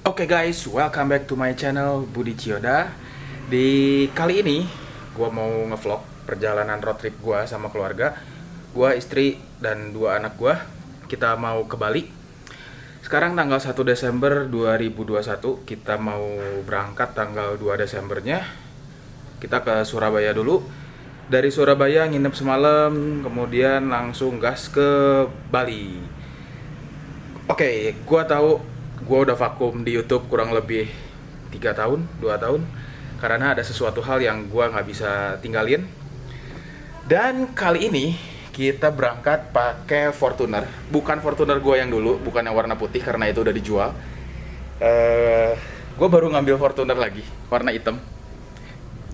Oke guys, welcome back to my channel Budi Ciyoda. Di kali ini, gue mau ngevlog perjalanan road trip gue sama keluarga. Gue, istri, dan dua anak gue. Kita mau ke Bali. Sekarang tanggal 1 Desember 2021. Kita mau berangkat tanggal 2 Desembernya. Kita ke Surabaya dulu. Dari Surabaya nginep semalam, kemudian langsung gas ke Bali. Oke, gue tahu gue udah vakum di YouTube kurang lebih 3 tahun, 2 tahun, karena ada sesuatu hal yang gue nggak bisa tinggalin. Dan kali ini kita berangkat pakai Fortuner, bukan Fortuner gue yang dulu, bukan yang warna putih karena itu udah dijual. Gue baru ngambil Fortuner lagi, warna hitam.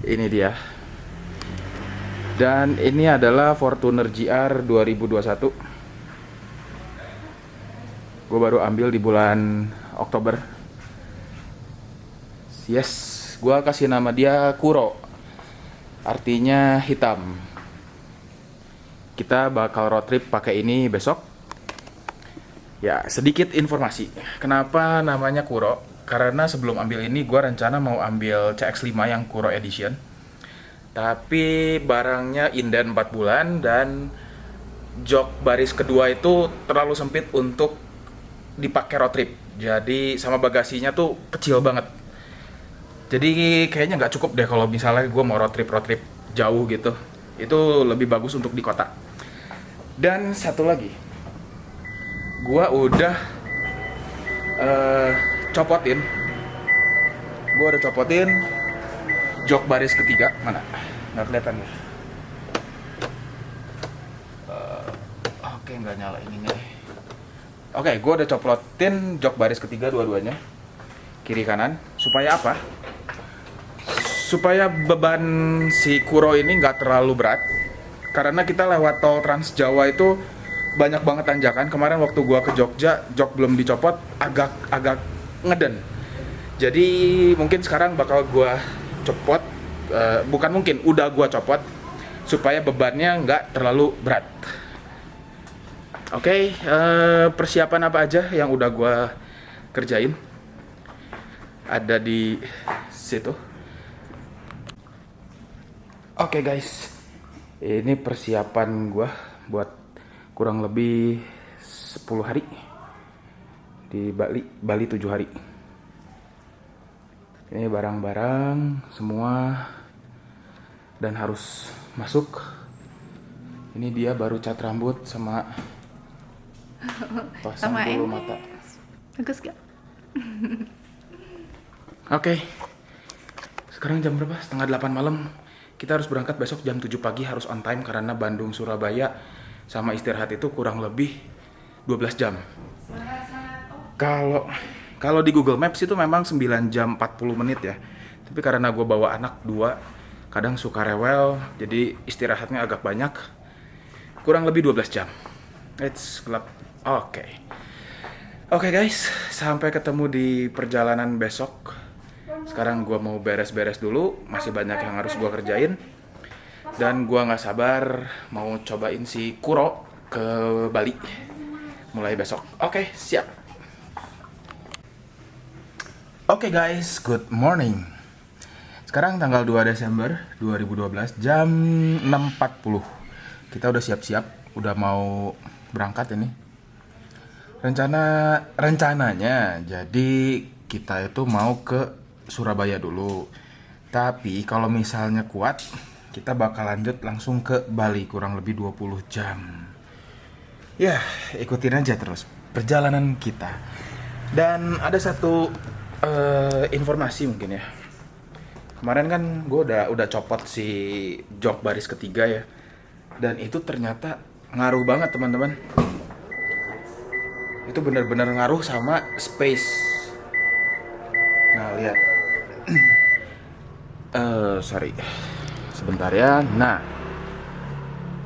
Ini dia. Dan ini adalah Fortuner GR 2021. Gue baru ambil di bulan Oktober. Yes, gue kasih nama dia Kuro, artinya hitam. Kita bakal road trip pakai ini besok. Ya, sedikit informasi. Kenapa namanya Kuro? Karena sebelum ambil ini gue rencana mau ambil CX-5 yang Kuro Edition. Tapi barangnya inden 4 bulan dan jok baris kedua itu terlalu sempit untuk dipakai road trip. Jadi sama bagasinya tuh kecil banget. Jadi kayaknya nggak cukup deh kalau misalnya gue mau road trip jauh gitu. Itu lebih bagus untuk di kota. Dan satu lagi, gue udah copotin. Gue udah copotin jok baris ketiga. Mana? Nggak kelihatan ya. Oke, nggak nyala ininya. Oke, gue udah coplotin jok baris ketiga dua-duanya, kiri kanan. Supaya apa? Supaya beban si Kuro ini nggak terlalu berat. Karena kita lewat tol Trans Jawa itu banyak banget tanjakan. Kemarin waktu gue ke Jogja, jok belum dicopot, agak ngeden. Jadi mungkin sekarang bakal gue copot, bukan mungkin, udah gue copot supaya bebannya nggak terlalu berat. Oke, persiapan apa aja yang udah gue kerjain ada di situ. Oke guys, ini persiapan gue buat kurang lebih 10 hari di Bali 7 hari. Ini barang-barang semua dan harus masuk. Ini dia baru cat rambut sama pasang Sama bulu MS. mata. Bagus gak? Oke. Sekarang jam berapa? Setengah 8 malam. Kita harus berangkat besok jam 7 pagi, harus on time karena Bandung Surabaya sama istirahat itu kurang lebih 12 jam. Kalau di Google Maps itu memang 9 jam 40 menit ya. Tapi karena gue bawa anak 2, kadang suka rewel, jadi istirahatnya agak banyak. Kurang lebih 12 jam. It's gelap. Oke guys, sampai ketemu di perjalanan besok. Sekarang gue mau beres-beres dulu, masih banyak yang harus gue kerjain. Dan gue gak sabar mau cobain si Kuro ke Bali mulai besok. Oke, siap. Oke guys, good morning. Sekarang tanggal 2 Desember 2012 jam 6.40. Kita udah siap-siap, udah mau berangkat ini. Rencananya jadi kita itu mau ke Surabaya dulu. Tapi kalau misalnya kuat, kita bakal lanjut langsung ke Bali kurang lebih 20 jam. Ya, ikutin aja terus perjalanan kita. Dan ada satu informasi mungkin ya. Kemarin kan gue udah copot si jok baris ketiga ya. Dan itu ternyata ngaruh banget teman-teman. Itu benar-benar ngaruh sama space. Nah lihat, sorry, sebentar ya. Nah,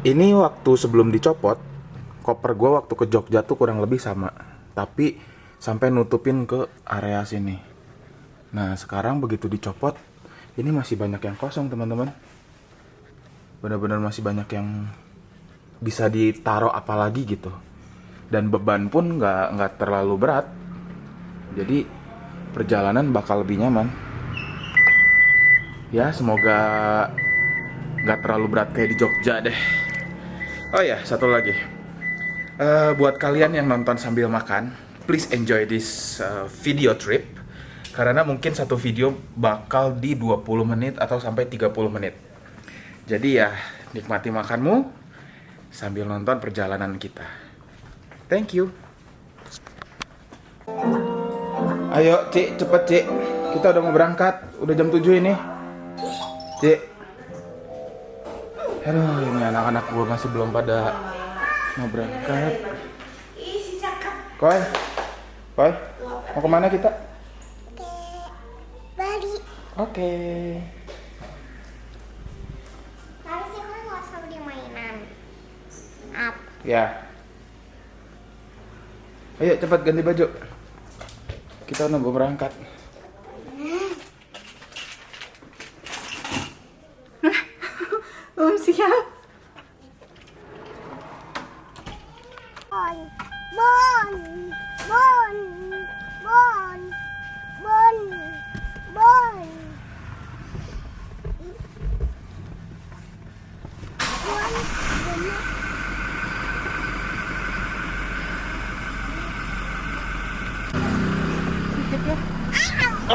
ini waktu sebelum dicopot, koper gue waktu ke Jogja tuh kurang lebih sama, tapi sampai nutupin ke area sini. Nah sekarang begitu dicopot, ini masih banyak yang kosong teman-teman. Benar-benar masih banyak yang bisa ditaruh apalagi gitu. Dan beban pun nggak terlalu berat. Jadi perjalanan bakal lebih nyaman. Ya, semoga nggak terlalu berat kayak di Jogja deh. Oh ya, satu lagi. Buat kalian yang nonton sambil makan, please enjoy this video trip. Karena mungkin satu video bakal di 20 menit atau sampai 30 menit. Jadi ya, nikmati makanmu sambil nonton perjalanan kita. Thank you. Ayo, Cik, cepet, Cik. Kita udah mau berangkat. Udah jam 7 ini. Cik. Aduh, ini anak-anak gue masih belum pada mau berangkat. Koi, mau kemana kita? Bali. Oke. Tapi sih kan nggak usah beli mainan. Up. Ya. Ayo cepat ganti baju. Kita udah mau berangkat. Siap. Bon, bon, bon, bon, bon, bon.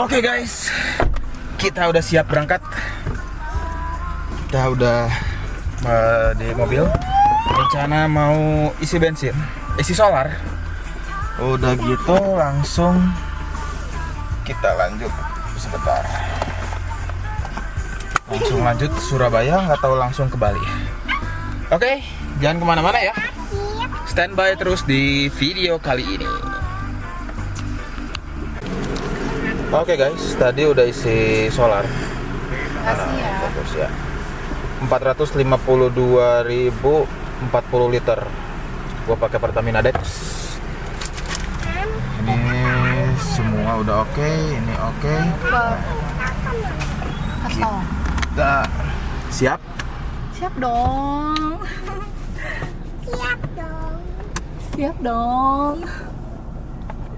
Oke guys, kita udah siap berangkat. Kita udah di mobil. Rencana mau isi bensin, isi solar. Udah gitu langsung kita lanjut sebentar. Langsung lanjut Surabaya, nggak tahu langsung ke Bali. Oke, jangan kemana-mana ya. Standby terus di video kali ini. Oke guys, tadi udah isi solar. Makasih ya. Bagus ya. 452.040 liter. Gua pakai Pertamina Dex. Ini semua udah oke, ini oke. Kita siap? Siap dong. Siap dong. Siap dong.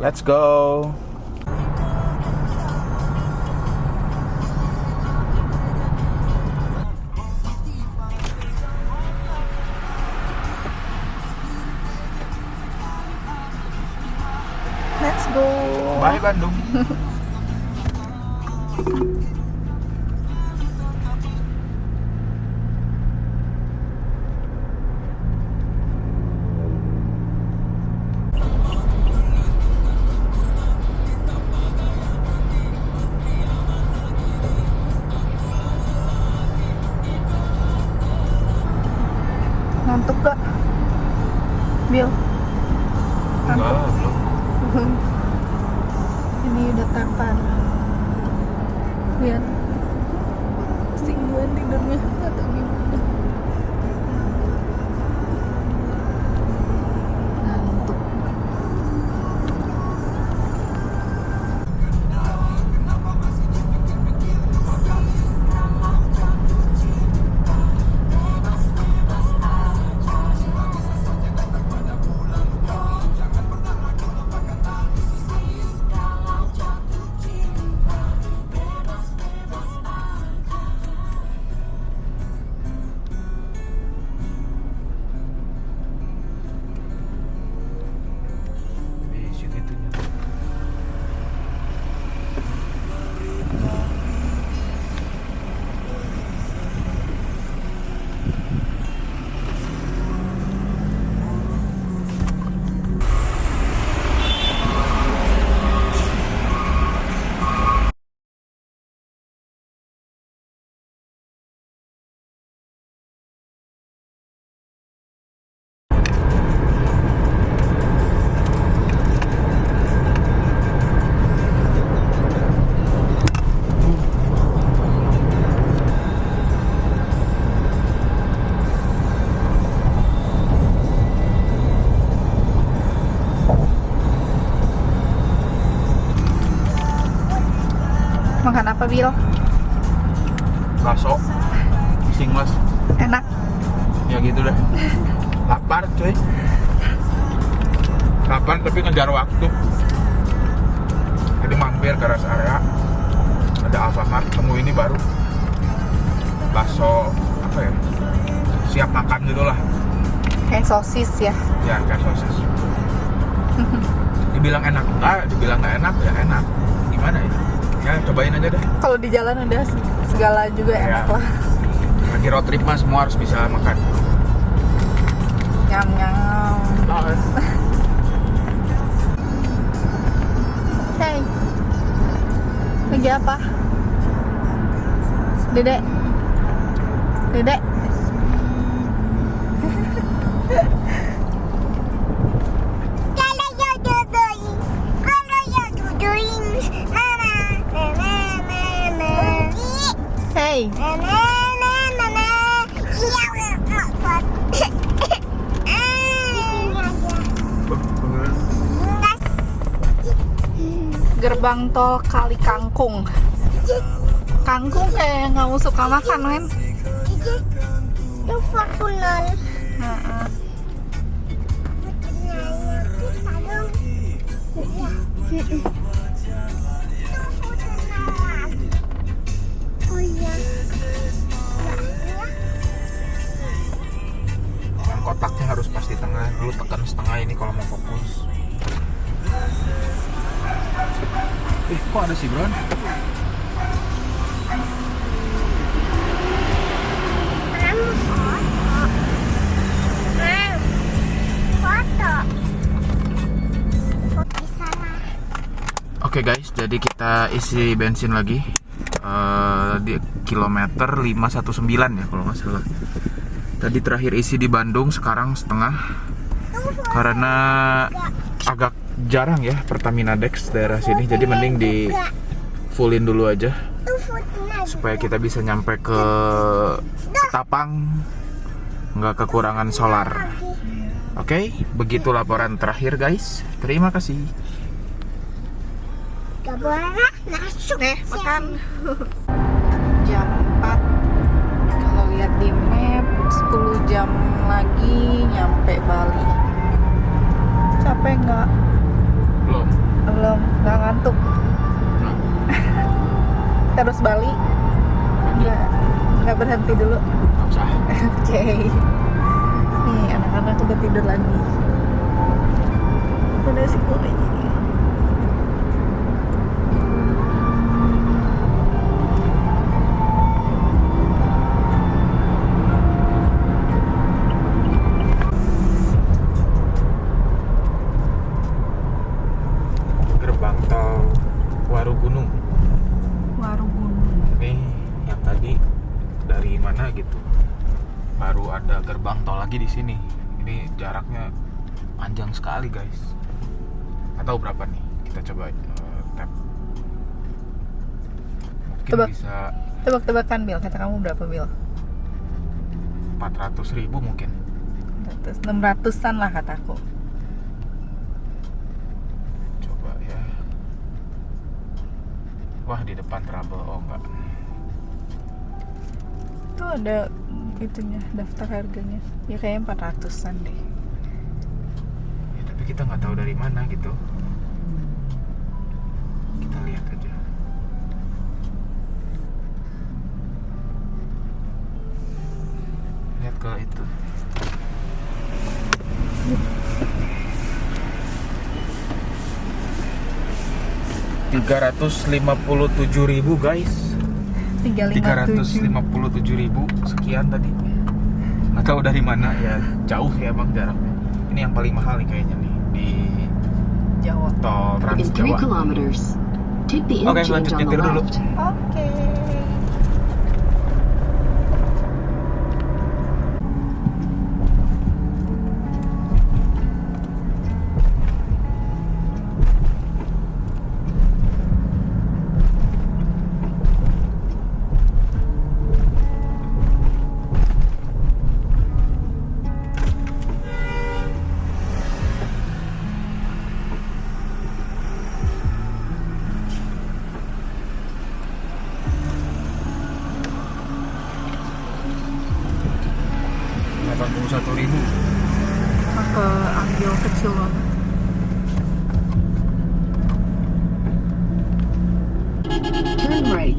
Let's go. Let's go. Bye Bandung. Ngantuk gak? Bill. Enggak, belum. Ini udah kapan? Lihat. Pusing gue tidurnya atau gimana? Ngantuk. Makan apa, Bil? Bakso. Singmas. Enak. Ya gitu deh. Lapar cuy. Lapar tapi ngejar waktu. Jadi mampir ke rest area ada Alfamart, temu ini baru bakso apa ya, siap makan gitulah Kayak sosis ya. ya, kayak sosis. Dibilang enak enggak, dibilang nggak enak ya enak, gimana ya, ya cobain aja deh. Kalau di jalan udah segala juga Ya. enak lah. Lagi road trip mah semua harus bisa makan. Nyam nyam. Hey, lagi apa? Dedek, dedek. Kalau ya duduin, kalau ya duduin, mama, mama. Hey, Mama, mama. Iya, ngepot. gerbang tol Kali Kangkung. Kangkung kayak nggak mau suka makan, men. Itu fakulan. Heeh. Oh iya. Dan kotaknya harus pas di tengah, lu tekan setengah ini kalau mau fokus. Kok ada sih Bron? Foto. Foto salah. Oke guys, jadi kita isi bensin lagi di kilometer 519 ya kalau nggak salah. Tadi terakhir isi di Bandung, sekarang setengah. Karena agak jarang ya Pertamina Dex daerah sini, jadi mending di fullin dulu aja Itu fotonya supaya kita bisa nyampe ke Ketapang nggak kekurangan solar. Oke, begitu laporan terakhir guys. Terima kasih. gak boleh masuk. Makan. Jam 4. Kalau lihat di map 10 jam lagi nyampe Bali. Capek nggak? Belum. Belum, nggak ngantuk. Terus Bali? Nggak berhenti dulu. Nggak usah. Oke. Nih anak-anak udah tidur lagi. Udah sih gue. Gerbang tol Warugunung. Warugunung. Nih yang tadi dari mana gitu, baru ada gerbang tol lagi di sini. Ini jaraknya panjang sekali guys. Nggak tahu berapa nih, kita coba tap. Mungkin Tebak. bisa Tebak-tebakan Bil, kata kamu berapa Bil? 400.000 mungkin. 600-an lah kataku. Coba ya. Wah, di depan trouble. Oh enggak. Tuh ada itunya, daftar harganya. Ya kayaknya 400-an deh. Ya, tapi kita nggak tahu dari mana gitu. Kita lihat aja. Lihat ke itu. 357.000 guys. 357. 357.000 sekian tadi. Nggak tahu dari mana ya, jauh ya emang jaraknya. Ini yang paling mahal nih kayaknya nih di Jawa. tol Trans In 3 Jawa. kilometers, take the Oke, interchange lanjut on the nyetir dulu. left. Oke. Turn right.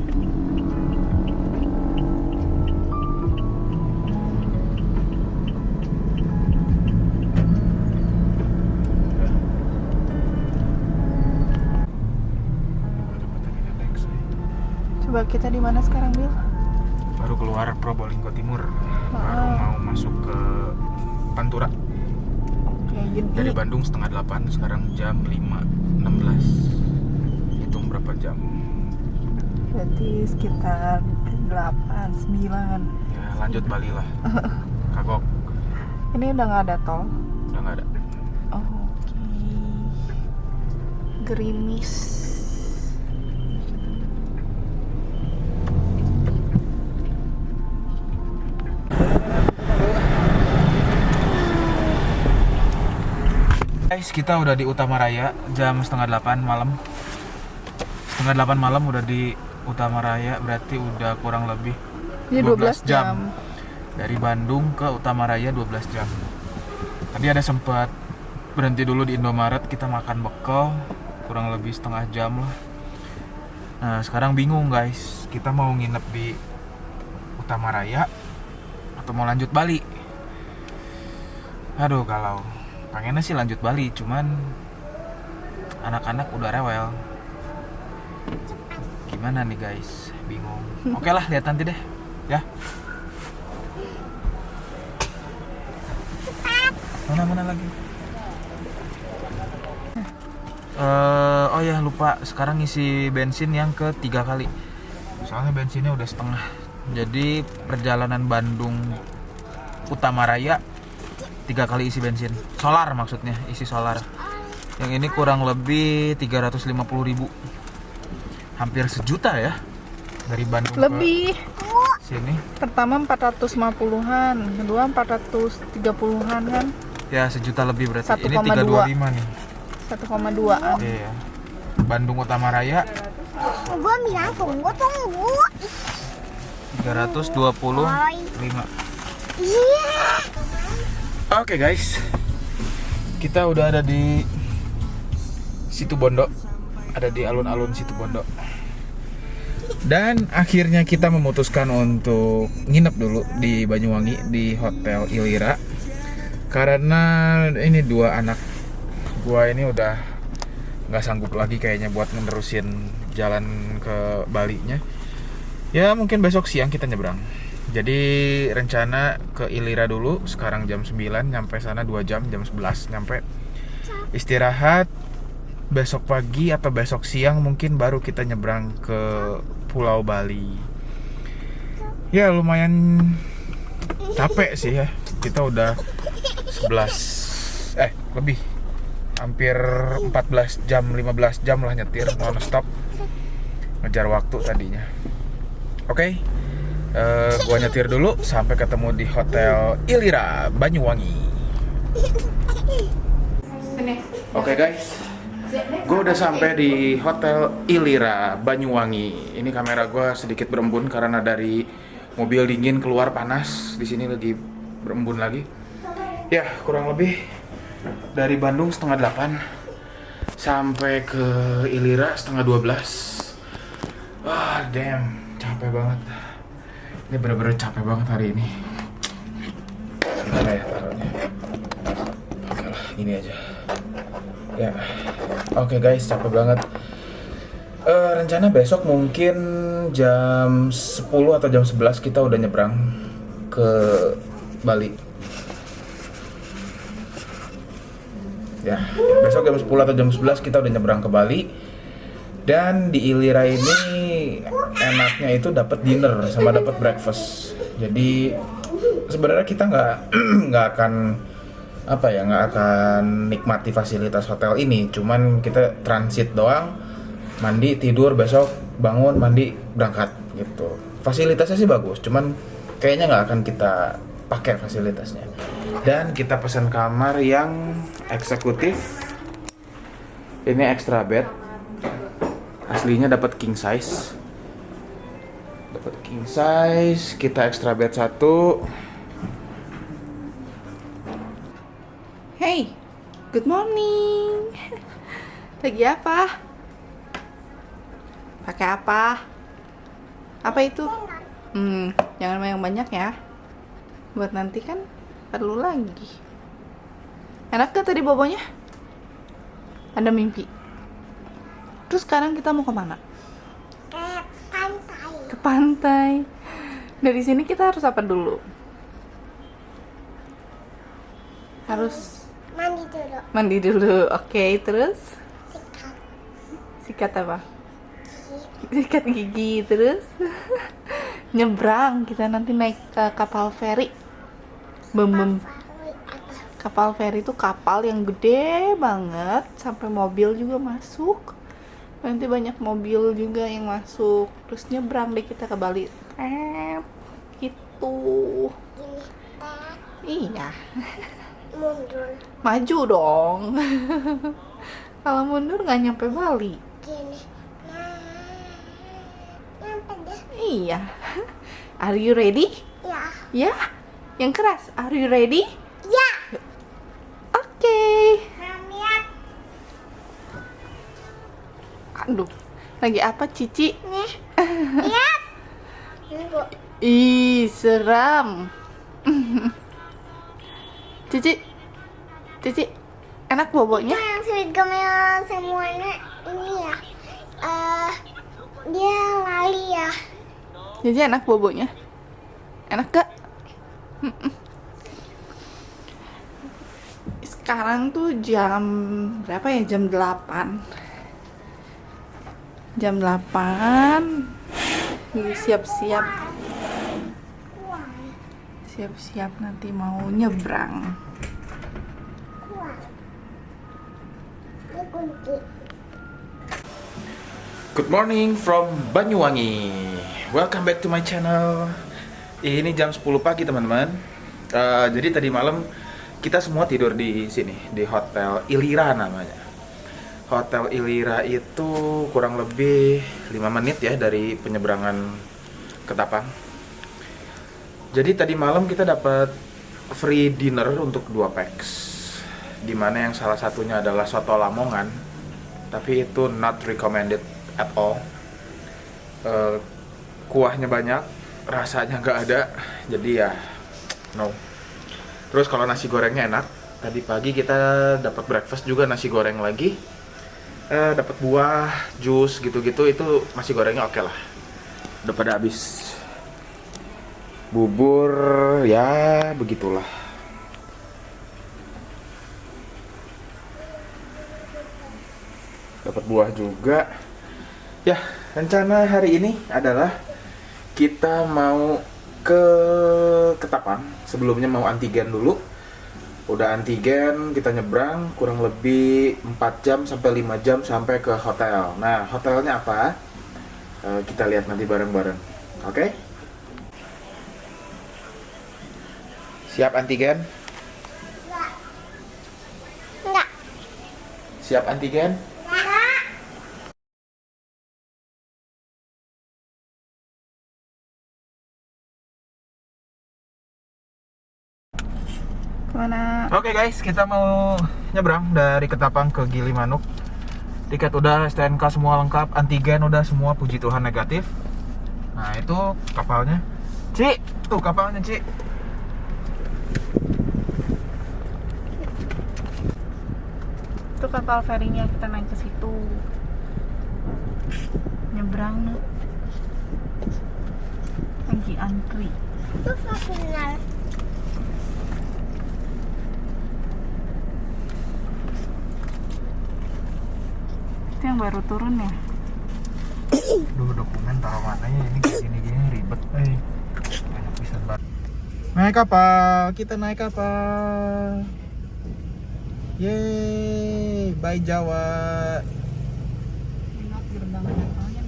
Coba kita di mana sekarang, Bil? Baru keluar Probolinggo Timur, baru mau masuk ke Pantura. Oke, jadi Dari Bandung setengah 8, sekarang jam 5.16. Hitung berapa jam? berarti sekitar 8, 9. Ya lanjut Bali lah. Kagok, Ini udah nggak ada tol. udah nggak ada. Oke. Gerimis. Guys, kita udah di Utama Raya jam setengah 8 malam. Setengah 8 malam udah di Utama Raya, berarti udah kurang lebih Ini 12 jam. Dari Bandung ke Utama Raya 12 jam. Tadi ada sempat berhenti dulu di Indomaret, kita makan bekal kurang lebih setengah jam lah. Nah, sekarang bingung guys, kita mau nginep di Utama Raya atau mau lanjut Bali. Aduh, kalau pengennya sih lanjut Bali, cuman anak-anak udah rewel. Gimana nih guys, bingung. Oke lah, lihat nanti deh ya. Mana lagi? Oh ya, lupa, sekarang ngisi bensin yang ketiga kali. Soalnya bensinnya udah setengah. Jadi perjalanan Bandung Utama Raya 3 kali isi bensin. Solar maksudnya, isi solar. Yang ini kurang lebih 350.000. Hampir sejuta ya. Dari Bandung Lebih. ke sini. Pertama 450-an, kedua 430-an kan. Ya, sejuta lebih berarti. 1,2. Ini 325 nih. 1,2-an. Iya. Bandung Utama Raya Gua bilang tunggu. 325. Iya. Oke guys, kita udah ada di Situbondo, ada di alun-alun Situbondo. Dan akhirnya kita memutuskan untuk nginep dulu di Banyuwangi di Hotel Ilira. Karena ini dua anak gua ini udah nggak sanggup lagi kayaknya buat menerusin jalan ke Balinya. Ya mungkin besok siang kita nyebrang. Jadi rencana ke Ilira dulu, sekarang jam 9, nyampe sana 2 jam, jam 11 nyampe. Istirahat, besok pagi atau besok siang mungkin baru kita nyebrang ke Pulau Bali. Ya lumayan capek sih ya, kita udah 11, lebih, hampir 14 jam, 15 jam lah nyetir non-stop. Ngejar waktu tadinya. Oke. Gua nyetir dulu sampai ketemu di Hotel Ilira Banyuwangi. Oke guys, gue udah sampai di Hotel Ilira Banyuwangi. Ini kamera gue sedikit berembun karena dari mobil dingin keluar panas. Di sini lagi berembun lagi. Ya kurang lebih dari Bandung setengah 8 sampai ke Ilira setengah 12. Wah damn, capek banget. Ini bener-bener capek banget hari ini. Gimana ya taruhnya? Oke lah, ini aja. Ya, oke guys, capek banget. Rencana besok mungkin jam 10 atau jam 11 kita udah nyebrang ke Bali. Ya, besok jam 10 atau jam 11 kita udah nyebrang ke Bali. Dan di Ilira ini enaknya itu dapat dinner sama dapat breakfast. Jadi sebenarnya kita nggak akan nikmati fasilitas hotel ini. Cuman kita transit doang, mandi, tidur, besok bangun, mandi, berangkat gitu. Fasilitasnya sih bagus, cuman kayaknya nggak akan kita pakai fasilitasnya. Dan kita pesan kamar yang eksekutif. Ini extra bed. Aslinya dapat king size. Kita extra bed 1. Hey, good morning. Lagi apa? Pakai apa? Apa itu? Jangan yang banyak ya. Buat nanti kan perlu lagi. Enak gak tadi bobonya? Ada mimpi. Terus sekarang kita mau kemana? Ke pantai. Ke pantai. Dari sini kita harus apa dulu? Harus Mandi dulu. mandi dulu. Oke, terus Sikat sikat apa? gigi. Sikat gigi. Terus nyebrang. Kita nanti naik ke kapal feri. Bem. Favorit apa? Kapal feri itu kapal yang gede banget, sampai mobil juga masuk. Nanti banyak mobil juga yang masuk. Terus nyebrang deh kita ke Bali. Gitu. Gini, tak Iya. mundur. Maju dong. Kalau mundur nggak nyampe Bali. Gini, nah, nyampe deh. Iya. Are you ready? Ya, Ya. Yang keras. Are you ready? ya. Oke. Lihat Aduh. Lagi apa, Cici? nih, lihat. Ini bu, Ih, seram. Cici. Cici. Enak itu bobonya? yang sweet gemel semuanya ini ya. Dia lali ya. Cici enak bobonya? Enak gak? Sekarang tuh jam berapa ya? Jam 8. Jam 8. Siap-siap. Siap-siap nanti mau nyebrang. Kuat. Ini kunci. Good morning from Banyuwangi. Welcome back to my channel. Ini jam 10 pagi teman-teman. Jadi tadi malam kita semua tidur di sini, di Hotel Ilira namanya. Hotel Ilira itu kurang lebih 5 menit ya dari penyeberangan Ketapang. Jadi tadi malam kita dapat free dinner untuk 2 packs. Dimana yang salah satunya adalah soto Lamongan. Tapi itu not recommended at all. Kuahnya banyak, rasanya nggak ada, jadi ya no. Terus kalau nasi gorengnya enak. Tadi pagi kita dapat breakfast juga nasi goreng lagi. Dapat buah, jus gitu-gitu, itu nasi gorengnya oke lah. Udah pada habis. Bubur ya begitulah. Dapat buah juga. Ya, rencana hari ini adalah kita mau ke Ketapang. Sebelumnya mau antigen dulu. Udah antigen, kita nyebrang kurang lebih 4 jam sampai 5 jam sampai ke hotel. Nah, hotelnya apa? Kita lihat nanti bareng-bareng. Oke? Siap antigen? Enggak. Siap antigen? Enggak. Kemana? Oke guys, kita mau nyebrang dari Ketapang ke Gilimanuk. Tiket udah, STNK semua lengkap, antigen udah semua, puji Tuhan negatif. Nah itu kapalnya, Ci, tuh kapalnya Ci. Itu kapal ferinya, kita naik ke situ. Nyebrang. Lagi antri. Itu final. Itu yang baru turun ya? Duh, dokumen taruh mana ya, ini gini-gini ribet. Banyak pisan banget. Naik kapal, kita naik kapal. Yeay, bye Jawa. Enak gerbang kapalnya,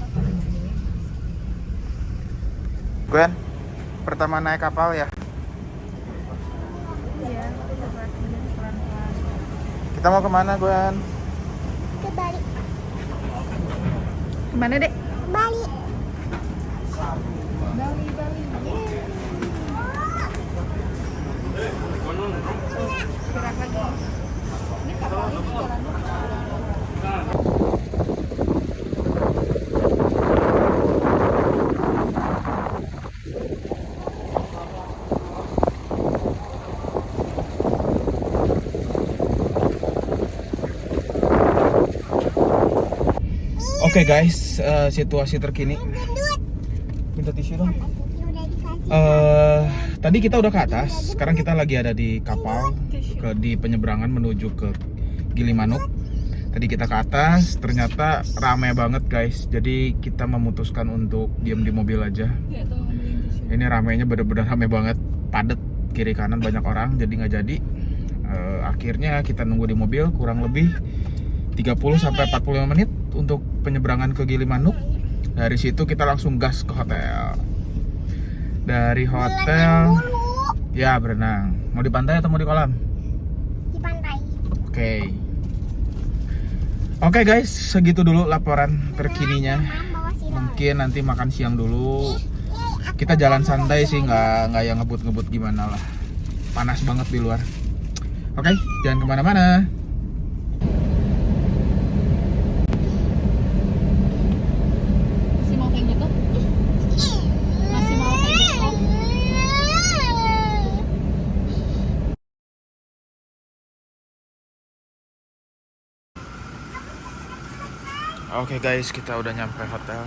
Gwen, pertama naik kapal ya. Iya, pelan-pelan. Kita mau kemana Gwen? Ke Bali. Kemana dek? Bali. Bali. Gerak lagi. Ini kapal ini jalannya. Oke guys, situasi terkini. Minta tisu dong. Udah dikasih. Tadi kita udah ke atas, sekarang kita lagi ada di kapal di penyeberangan menuju ke Gilimanuk. Tadi kita ke atas, ternyata ramai banget guys. Jadi kita memutuskan untuk diam di mobil aja. Ini ramainya bener-bener ramai banget, padet kiri kanan banyak orang, jadi nggak jadi. Akhirnya kita nunggu di mobil kurang lebih 30-45 menit untuk penyeberangan ke Gilimanuk. Dari situ kita langsung gas ke hotel. Dari hotel, ya berenang. Mau di pantai atau mau di kolam? Di pantai. Oke guys, segitu dulu laporan terkininya. Bawa sirop. Mungkin nanti makan siang dulu. Kita jalan santai sih, nggak yang ngebut-ngebut gimana lah. Panas banget di luar. Oke, jangan kemana-mana. Masih mau kayak gitu? Masih mau kayak gitu? Oke guys, kita udah nyampe hotel.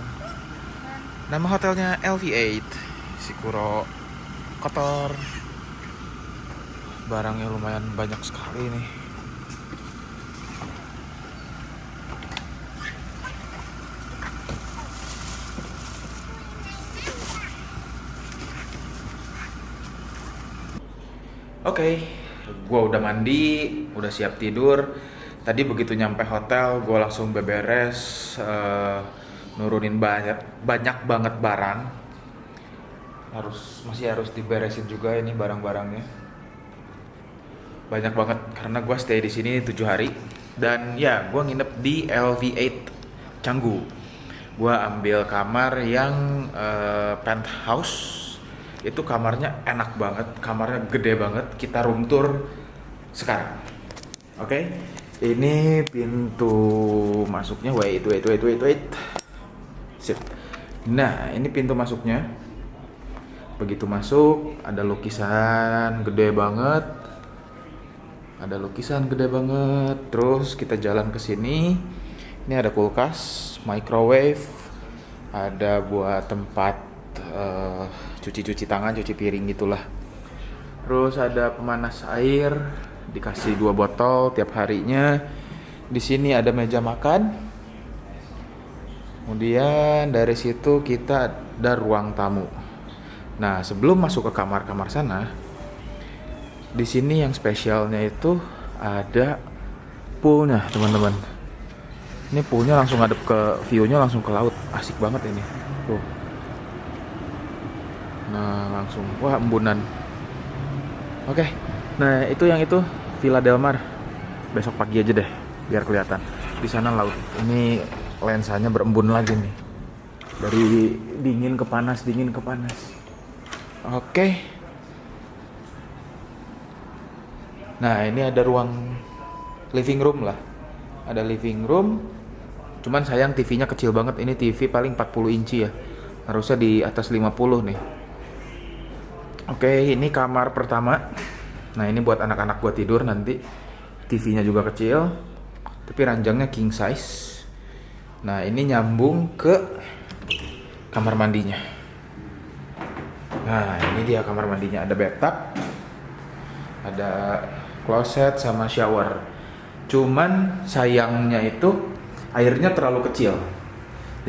Nama hotelnya LV8. Sikuro kotor. Barangnya lumayan banyak sekali nih. Oke, gua udah mandi, udah siap tidur. Tadi begitu nyampe hotel, gua langsung beberes, nurunin banyak banget barang. Masih harus diberesin juga ini barang-barangnya. Banyak banget karena gua stay di sini 7 hari. Dan ya, gua nginep di LV8 Canggu. Gua ambil kamar yang penthouse. Itu kamarnya enak banget, kamarnya gede banget. Kita room tour sekarang. Oke, ini pintu masuknya. Wait. Sip. Nah, ini pintu masuknya. Begitu masuk, ada lukisan gede banget. Terus kita jalan ke sini. Ini ada kulkas, microwave, ada buat tempat cuci tangan, cuci piring gitulah. Terus ada pemanas air, dikasih 2 botol tiap harinya. Di sini ada meja makan. Kemudian dari situ kita ada ruang tamu. Nah, sebelum masuk ke kamar-kamar sana, di sini yang spesialnya itu ada poolnya, teman-teman. Ini poolnya langsung ngadep ke view-nya, langsung ke laut. Asik banget ini. Tuh. Nah, langsung, wah, embunan. Oke. Nah, itu Villa Del Mar. Besok pagi aja deh, biar kelihatan. Di sana laut. Ini lensanya berembun lagi nih. Dari dingin ke panas. Oke. Nah, ini ada ruang living room lah. Ada living room. Cuman sayang TV-nya kecil banget. Ini TV paling 40 inci ya. Harusnya di atas 50 nih. Oke, ini kamar pertama. Nah, ini buat anak-anak gua tidur nanti. TV-nya juga kecil. Tapi ranjangnya king size. Nah, ini nyambung ke kamar mandinya. Nah, ini dia kamar mandinya. Ada bathtub. Ada closet sama shower. Cuman sayangnya itu airnya terlalu kecil.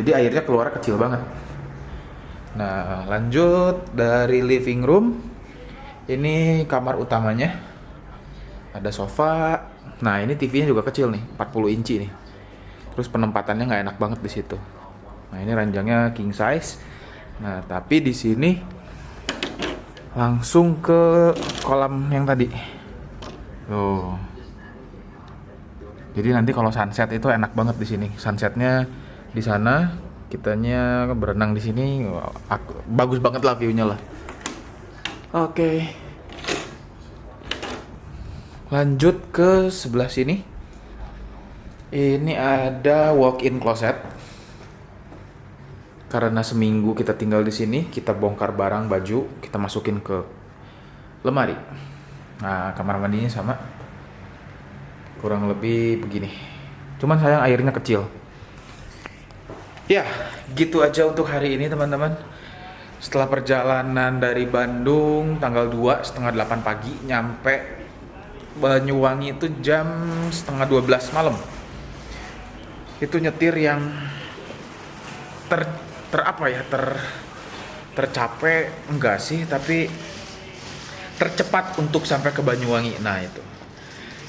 Jadi airnya keluar kecil banget. Nah, lanjut dari living room. Ini kamar utamanya. Ada sofa. Nah, ini TV-nya juga kecil nih, 40 inci nih. Terus penempatannya nggak enak banget di situ. Nah, ini ranjangnya king size. Nah, tapi di sini langsung ke kolam yang tadi. Tuh. Jadi nanti kalau sunset itu enak banget di sini. Sunsetnya di sana, kitanya berenang di sini. Bagus banget lah view-nya lah. Oke. Lanjut ke sebelah sini. Ini ada walk-in closet. Karena seminggu kita tinggal di sini, kita bongkar barang, baju, kita masukin ke lemari. Nah, kamar mandinya sama. Kurang lebih begini. Cuman sayang airnya kecil. Ya, gitu aja untuk hari ini teman-teman. Setelah perjalanan dari Bandung tanggal 2 setengah 8 pagi, nyampe Banyuwangi itu jam setengah 12 malam. Itu nyetir yang tercapek enggak sih, tapi tercepat untuk sampai ke Banyuwangi. Nah itu.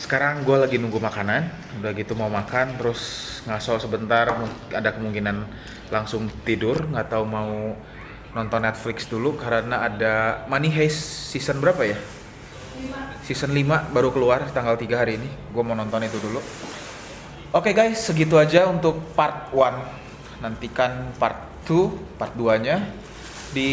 Sekarang gue lagi nunggu makanan, udah gitu mau makan, terus ngaso sebentar, ada kemungkinan langsung tidur, nggak tahu mau nonton Netflix dulu karena ada Money Heist season berapa ya? Season 5 baru keluar tanggal 3 hari ini, gue mau nonton itu dulu. Oke guys, segitu aja untuk part 1. Nantikan part 2, part 2-nya di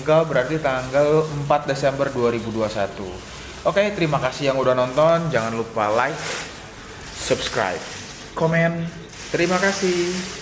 berarti tanggal 4 Desember 2021. Oke, terima kasih yang udah nonton. Jangan lupa like, subscribe, komen. Terima kasih.